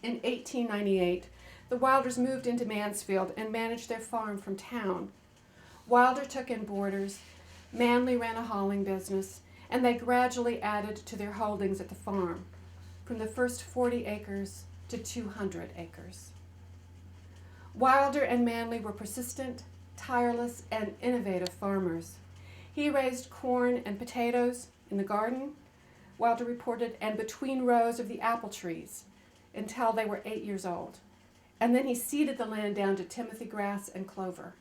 In 1898, the Wilders moved into Mansfield and managed their farm from town. Wilder took in boarders, Manley ran a hauling business, and they gradually added to their holdings at the farm, from the first 40 acres to 200 acres. Wilder and Manley were persistent, tireless, and innovative farmers. He raised corn and potatoes in the garden, Wilder reported, and between rows of the apple trees until they were 8 years old. And then he seeded the land down to timothy grass and clover.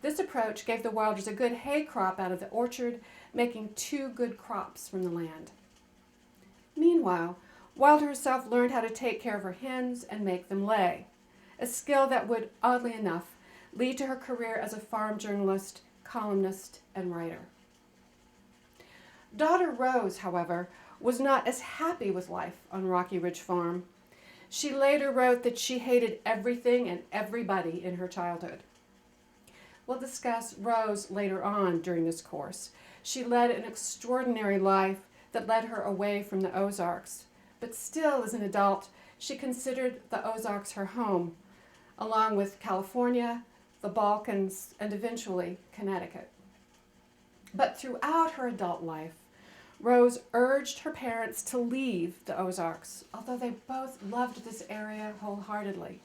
This approach gave the Wilders a good hay crop out of the orchard, making 2 good crops from the land. Meanwhile, Wilder herself learned how to take care of her hens and make them lay, a skill that would, oddly enough, lead to her career as a farm journalist, columnist, and writer. Daughter Rose, however, was not as happy with life on Rocky Ridge Farm. She later wrote that she hated everything and everybody in her childhood. We'll discuss Rose later on during this course. She led an extraordinary life that led her away from the Ozarks, but still, as an adult, she considered the Ozarks her home, along with California, the Balkans, and eventually Connecticut. But throughout her adult life, Rose urged her parents to leave the Ozarks, although they both loved this area wholeheartedly.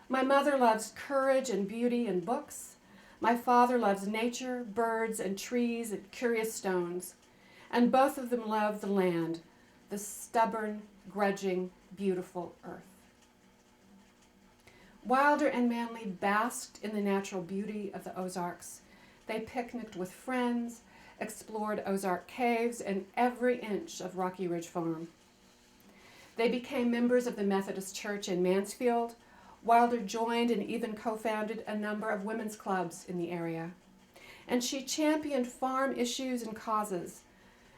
My mother loves courage and beauty and books. My father loves nature, birds and trees and curious stones. And both of them love the land, the stubborn, grudging, beautiful earth. Wilder and Manley basked in the natural beauty of the Ozarks. They picnicked with friends, explored Ozark caves, and every inch of Rocky Ridge Farm. They became members of the Methodist Church in Mansfield. Wilder joined and even co-founded a number of women's clubs in the area. And she championed farm issues and causes.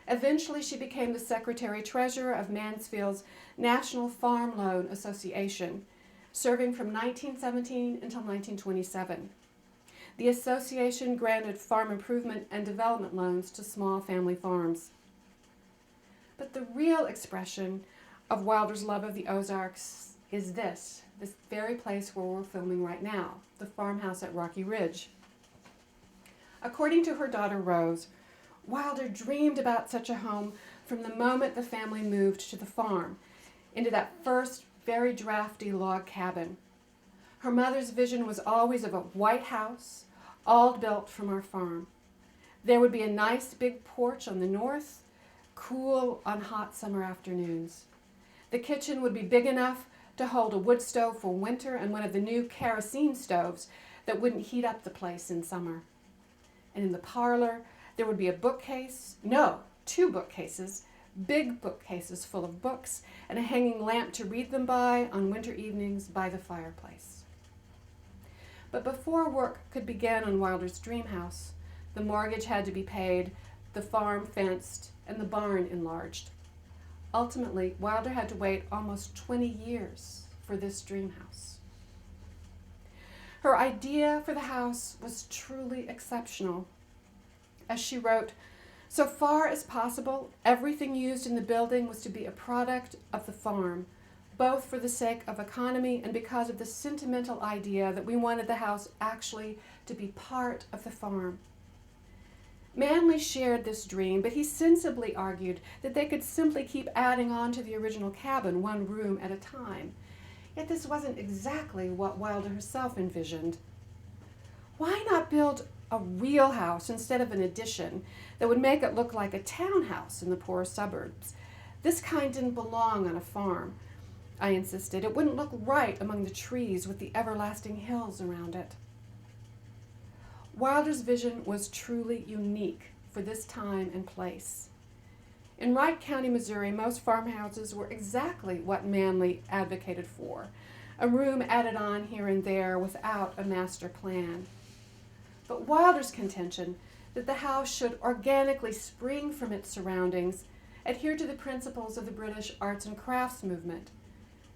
Eventually, she became the secretary-treasurer of Mansfield's National Farm Loan Association, serving from 1917 until 1927. The association granted farm improvement and development loans to small family farms. But the real expression of Wilder's love of the Ozarks is this very place where we're filming right now, the farmhouse at Rocky Ridge. According to her daughter Rose, Wilder dreamed about such a home from the moment the family moved to the farm, into that first very drafty log cabin. Her mother's vision was always of a white house, all built from our farm. There would be a nice big porch on the north, cool on hot summer afternoons. The kitchen would be big enough to hold a wood stove for winter and one of the new kerosene stoves that wouldn't heat up the place in summer. And in the parlor, there would be a bookcase, no, 2 bookcases, big bookcases full of books, and a hanging lamp to read them by on winter evenings by the fireplace. But before work could begin on Wilder's dream house, the mortgage had to be paid, the farm fenced, and the barn enlarged. Ultimately, Wilder had to wait almost 20 years for this dream house. Her idea for the house was truly exceptional. As she wrote, "So far as possible, everything used in the building was to be a product of the farm, both for the sake of economy and because of the sentimental idea that we wanted the house actually to be part of the farm." Manley shared this dream, but he sensibly argued that they could simply keep adding on to the original cabin, 1 room at a time. Yet this wasn't exactly what Wilder herself envisioned. Why not build a real house instead of an addition that would make it look like a townhouse in the poorer suburbs? This kind didn't belong on a farm, I insisted. It wouldn't look right among the trees with the everlasting hills around it. Wilder's vision was truly unique for this time and place. In Wright County, Missouri, most farmhouses were exactly what Manley advocated for, a room added on here and there without a master plan. But Wilder's contention that the house should organically spring from its surroundings adhered to the principles of the British arts and crafts movement.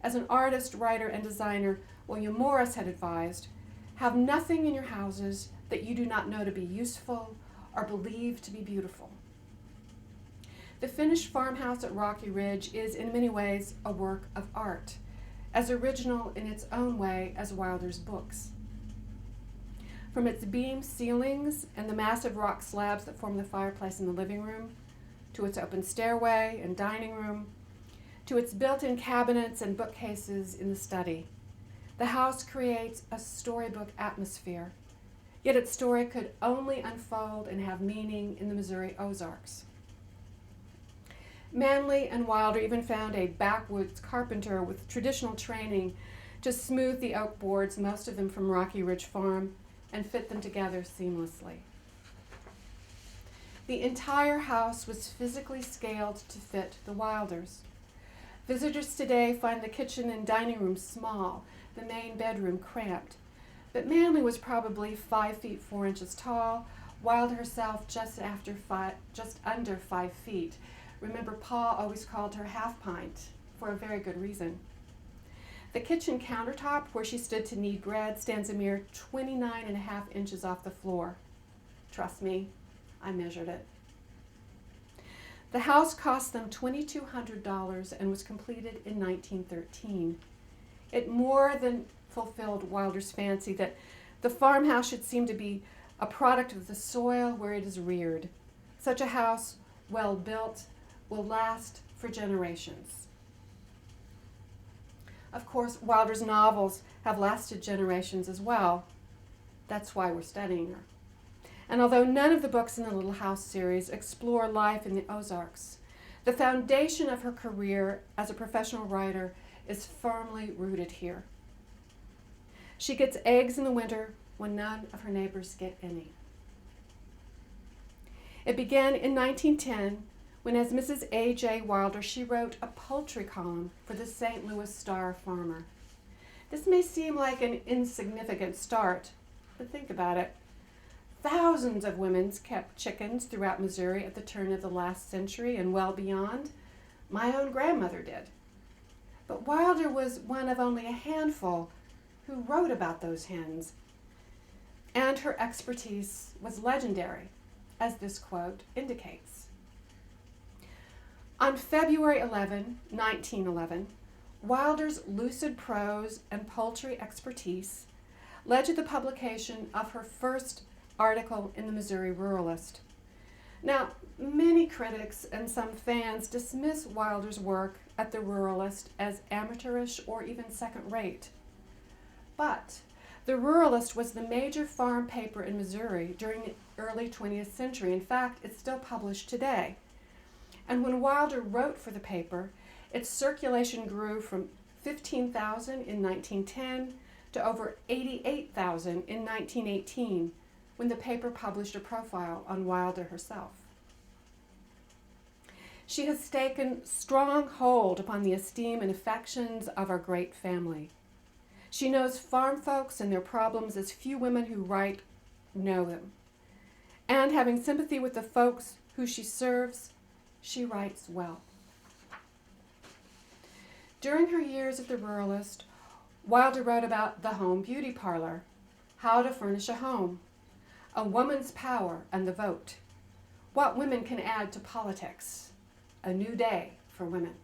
As an artist, writer, and designer, William Morris had advised, have nothing in your houses that you do not know to be useful or believe to be beautiful. The finished farmhouse at Rocky Ridge is in many ways a work of art, as original in its own way as Wilder's books. From its beam ceilings and the massive rock slabs that form the fireplace in the living room, to its open stairway and dining room, to its built-in cabinets and bookcases in the study, the house creates a storybook atmosphere, yet its story could only unfold and have meaning in the Missouri Ozarks. Manley and Wilder even found a backwoods carpenter with traditional training to smooth the oak boards, most of them from Rocky Ridge Farm, and fit them together seamlessly. The entire house was physically scaled to fit the Wilders. Visitors today find the kitchen and dining room small, the main bedroom cramped, but Manley was probably 5 feet 4 inches tall, Wilder herself just under 5 feet. Remember, Pa always called her half pint, for a very good reason. The kitchen countertop, where she stood to knead bread, stands a mere 29.5 inches off the floor. Trust me, I measured it. The house cost them $2,200 and was completed in 1913. It more than fulfilled Wilder's fancy that the farmhouse should seem to be a product of the soil where it is reared. Such a house, well built, will last for generations. Of course, Wilder's novels have lasted generations as well. That's why we're studying her. And although none of the books in the Little House series explore life in the Ozarks, the foundation of her career as a professional writer is firmly rooted here. She gets eggs in the winter when none of her neighbors get any. It began in 1910 when, as Mrs. A.J. Wilder, she wrote a poultry column for the St. Louis Star-Farmer. This may seem like an insignificant start, but think about it. Thousands of women kept chickens throughout Missouri at the turn of the last century and well beyond. My own grandmother did. But Wilder was one of only a handful who wrote about those hens, and her expertise was legendary, as this quote indicates. On February 11, 1911, Wilder's lucid prose and poultry expertise led to the publication of her first article in the Missouri Ruralist. Now, many critics and some fans dismiss Wilder's work at the Ruralist as amateurish or even second-rate. But the Ruralist was the major farm paper in Missouri during the early 20th century. In fact, it's still published today. And when Wilder wrote for the paper, its circulation grew from 15,000 in 1910 to over 88,000 in 1918, when the paper published a profile on Wilder herself. She has taken strong hold upon the esteem and affections of our great family. She knows farm folks and their problems as few women who write know them. And having sympathy with the folks who she serves, she writes well. During her years at the Ruralist, Wilder wrote about the home beauty parlor, how to furnish a home, a woman's power and the vote, what women can add to politics, a new day for women.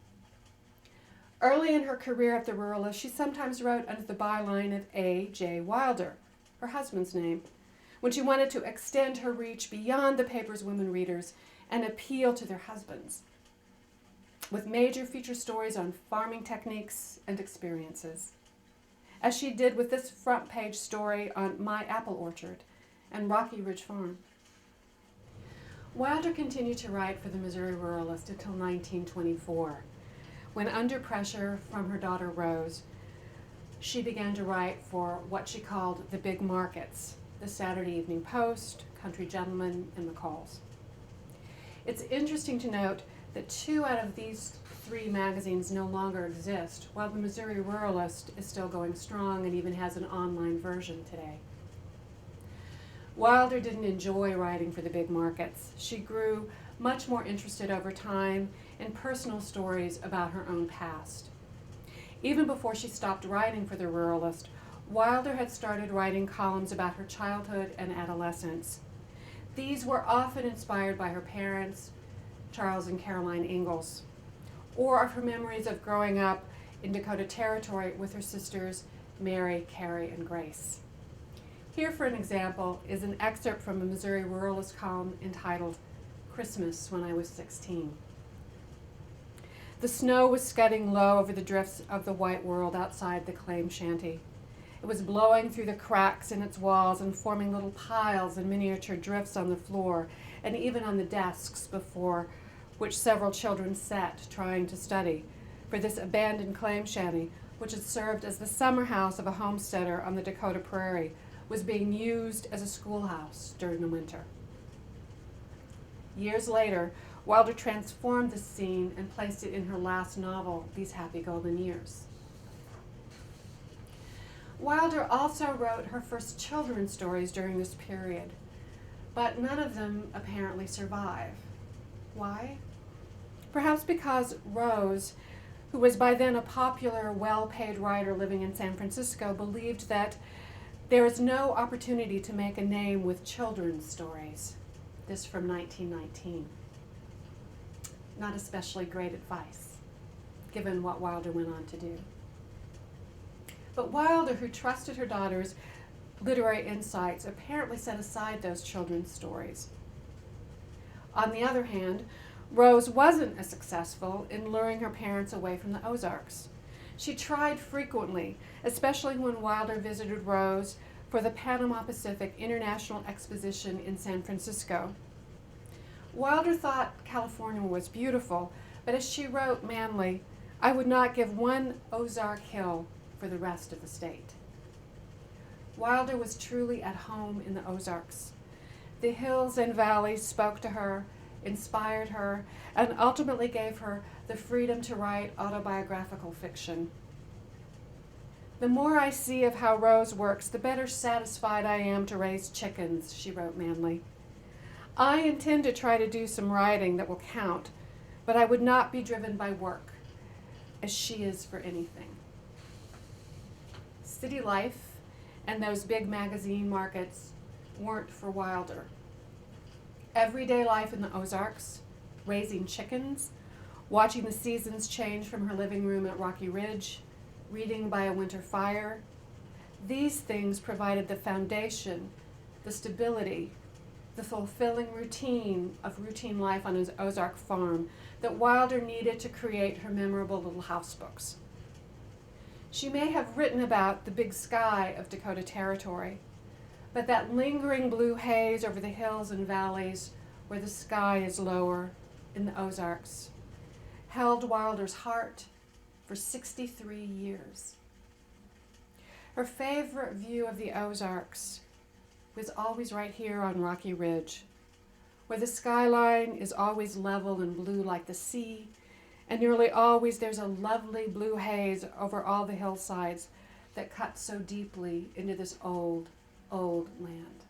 Early in her career at the Ruralist, she sometimes wrote under the byline of A.J. Wilder, her husband's name, when she wanted to extend her reach beyond the paper's women readers and appeal to their husbands, with major feature stories on farming techniques and experiences, as she did with this front page story on My Apple Orchard and Rocky Ridge Farm. Wilder continued to write for the Missouri Ruralist until 1924, when under pressure from her daughter Rose, she began to write for what she called the big markets, the Saturday Evening Post, Country Gentleman, and McCall's. It's interesting to note that 2 out of these 3 magazines no longer exist, while the Missouri Ruralist is still going strong and even has an online version today. Wilder didn't enjoy writing for the big markets. She grew much more interested over time in personal stories about her own past. Even before she stopped writing for the Ruralist, Wilder had started writing columns about her childhood and adolescence. These were often inspired by her parents, Charles and Caroline Ingalls, or of her memories of growing up in Dakota Territory with her sisters Mary, Carrie, and Grace. Here, for an example, is an excerpt from a Missouri Ruralist column entitled "Christmas When I Was 16. The snow was scudding low over the drifts of the white world outside the claim shanty. It was blowing through the cracks in its walls and forming little piles and miniature drifts on the floor and even on the desks before which several children sat trying to study, for this abandoned claim shanty, which had served as the summer house of a homesteader on the Dakota prairie, was being used as a schoolhouse during the winter. Years later, Wilder transformed this scene and placed it in her last novel, These Happy Golden Years. Wilder also wrote her first children's stories during this period, but none of them apparently survive. Why? Perhaps because Rose, who was by then a popular, well-paid writer living in San Francisco, believed that there is no opportunity to make a name with children's stories. This from 1919. Not especially great advice, given what Wilder went on to do. But Wilder, who trusted her daughter's literary insights, apparently set aside those children's stories. On the other hand, Rose wasn't as successful in luring her parents away from the Ozarks. She tried frequently, especially when Wilder visited Rose for the Panama Pacific International Exposition in San Francisco. Wilder thought California was beautiful, but as she wrote Manly, I would not give one Ozark hill for the rest of the state. Wilder was truly at home in the Ozarks. The hills and valleys spoke to her, inspired her, and ultimately gave her the freedom to write autobiographical fiction. The more I see of how Rose works, the better satisfied I am to raise chickens, she wrote Manly. I intend to try to do some writing that will count, but I would not be driven by work, as she is for anything. City life and those big magazine markets weren't for Wilder. Everyday life in the Ozarks, raising chickens, watching the seasons change from her living room at Rocky Ridge, reading by a winter fire, these things provided the foundation, the stability, the fulfilling routine of routine life on his Ozark farm that Wilder needed to create her memorable little house books. She may have written about the big sky of Dakota Territory, but that lingering blue haze over the hills and valleys where the sky is lower in the Ozarks held Wilder's heart for 63 years. Her favorite view of the Ozarks was always right here on Rocky Ridge, where the skyline is always level and blue like the sea, and nearly always there's a lovely blue haze over all the hillsides that cut so deeply into this old, old land.